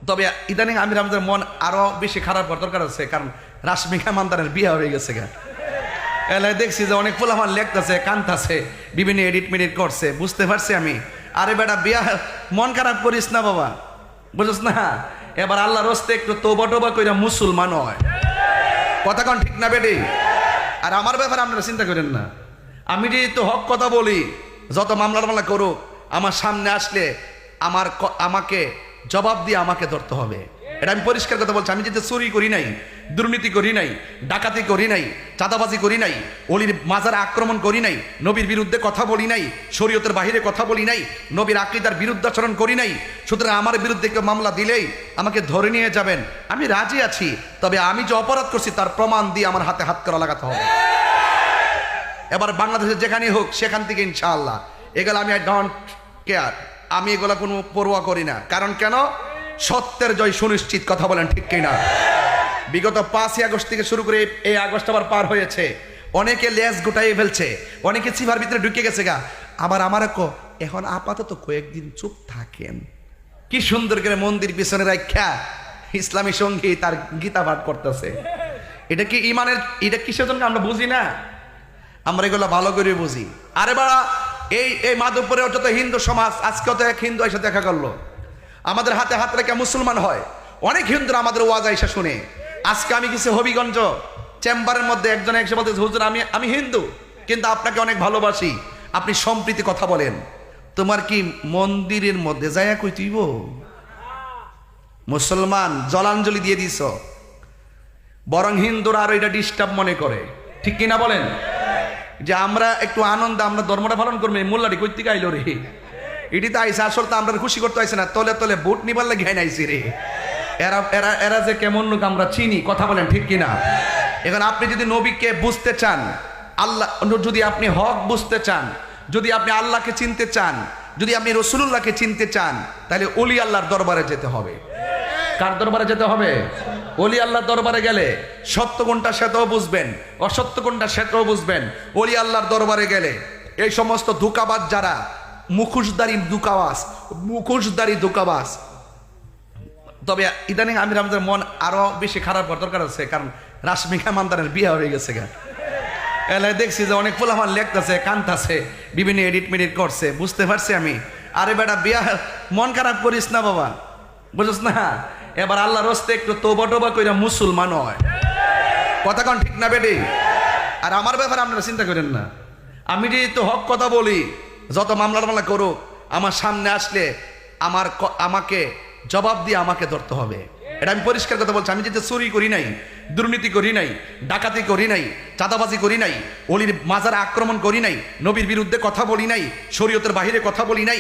তবে ইদানিং আমির আমাদের মন আরো বেশি খারাপ করার দরকার আছে, কারণ রাশমিকা মান্দারের বিয়ে হয়ে গেছে গা। এলাকায় দেখছি যে অনেক পোলাপান লেখতেছে, কানতাছে, বিভিন্ন এডিট মেডিট করছে, বুঝতে পারছি আমি। আরে বেটা বিয়া, মন খারাপ করিস না বাবা, বুঝছ না? এবার আল্লাহর রাস্তায় একটু তওবা টওবা কইরা মুসলমান হয়, কথা কোন ঠিক না বেটি? আর আমার ব্যাপারে আপনারা চিন্তা করেন না, আমি যেহেতু হক কথা বলি, যত মামলা করুক, আমার সামনে আসলে আমাকে জবাব দিয়ে আমাকে ধরতে হবে। এটা আমি পরিষ্কার কথা বলছি। আমি যেহেতু চুরি করি নাই, দুর্নীতি করি নাই, ডাকাতি করি নাই, চাঁদাবাজি করি নাই, অলির মাজারে আক্রমণ করি নাই, নবীর বিরুদ্ধে কথা বলি নাই, শরীয়তের বাহিরে কথা বলি নাই, নবীর আকীদার বিরুদ্ধাচরণ করি নাই, সুতরাং আমার বিরুদ্ধে কেউ মামলা দিলেই আমাকে ধরে নিয়ে যাবেন, আমি রাজি আছি। তবে আমি যে অপরাধ করছি তার প্রমাণ দিয়ে আমার হাতে হাত করা লাগাতে হবে। এবার বাংলাদেশে যেখানে হোক সেখান থেকে ইনশাআল্লাহ এগুলো আমি ডোন্ট কেয়ার, আমি এগুলো কোনো পরোয়া করি না। কারণ কেন? সত্যের জয় সুনিশ্চিত, কথা বলেন ঠিক কিনা? বিগত 5ই আগস্ট থেকে শুরু করে এই আগস্ট আবার পার হয়েছে, অনেকে লেজ গোটাই ফেলছে, অনেকে চিভার ভিতরে ঢুকে গেছে গা। আবার আমার এখন আপাতত কয়েকদিন চুপ থাকেন। কি সুন্দর করে মন্দির পিছনে রাখা ইসলামী সঙ্গীত আর গীতা পাঠ করতেছে। এটা কি ইমানের? এটা কিসের জন্য আমরা বুঝি না? আমরা এগুলো ভালো করে বুঝি। আরে বাড়া, এই মাধবপুরে যত হিন্দু সমাজ, আজকেও তো এক হিন্দু এসে দেখা করলো, আমাদের হাতে হাত রেখে মুসলমান হয়। অনেক হিন্দুরা আমাদের ওয়াজ আইসা শুনে। আজকে আমি কিছু হবিগঞ্জ চেম্বারের মধ্যে একজন এসে বলতেছে, হুজুর আমি হিন্দু, কিন্তু আপনাকে অনেক ভালোবাসি, আপনি সম্প্রীতি কথা বলেন। তোমার কি মন্দিরের মধ্যে যাইয়া কই তুইব মুসলমান জলাঞ্জলি দিয়ে দিছ? বরং হিন্দুরা আরো এটা ডিস্টার্ব মনে করে, ঠিক কিনা বলেন? যে আমরা একটু আনন্দ, আমরা ধর্মটা পালন করবো, মোল্লাটি কই থেকে আইলো রে, এটি তো আইসে, আসল তো আমরা খুশি করতে আইসে না, তলে তলে ভোট নিবার লাগে আইসি রে। এরা এরা এরা যে কেমন লোক আমরা চিনি, কথা বলেন ঠিক কিনা? এখন আপনি যদি নবীকে বুঝতে চান, আল্লাহ, যদি আপনি হক বুঝতে চান, যদি আপনি আল্লাহকে চিনতে চান, যদি আপনি রসুলুল্লাহকে চিনতে চান, তাহলে ওলি আল্লাহর দরবারে যেতে হবে। কার দরবারে যেতে হবে? ওলি আল্লাহর দরবারে গেলে সত্য কোনটা সেটাও বুঝবেন, অসত্য কোনটা সেটাও বুঝবেন। ওলি আল্লাহর দরবারে গেলে এই সমস্ত ধোঁকাবাজ যারা, মুখোশধারী ধোঁকাবাজ। তবে ইদানিং আমির আমাদের মন আরো বেশি খারাপ করার দরকার আছে, কারণ রাশমিকা মান্দারের বিয়ে হয়ে গেছে গা। এলাকায় দেখছি যে অনেক পোলাপান লেখতেছে, কানতাছে, বিভিন্ন এডিট মেডিট করছে, বুঝতে পারছি আমি। আরে বেটা বিয়া, মন খারাপ করিস না বাবা, বুঝছ না? এবার আল্লাহর রাস্তায় একটু তওবা টওবা কইরা মুসলমান হয়, কথা কোন ঠিক না বেটি? আর আমার ব্যাপারে আপনারা চিন্তা করেন না, আমি যেহেতু হক কথা বলি, যত মামলা করুক, আমার সামনে আসলে আমাকে জবাব দিয়ে আমাকে ধরতে হবে। এটা আমি পরিষ্কার কথা বলছি। আমি যেহেতু চুরি করি নাই, দুর্নীতি করি নাই, ডাকাতি করি নাই, চাঁদাবাজি করি নাই, অলির মাজারে আক্রমণ করি নাই, নবীর বিরুদ্ধে কথা বলি নাই, শরীয়তের বাহিরে কথা বলি নাই,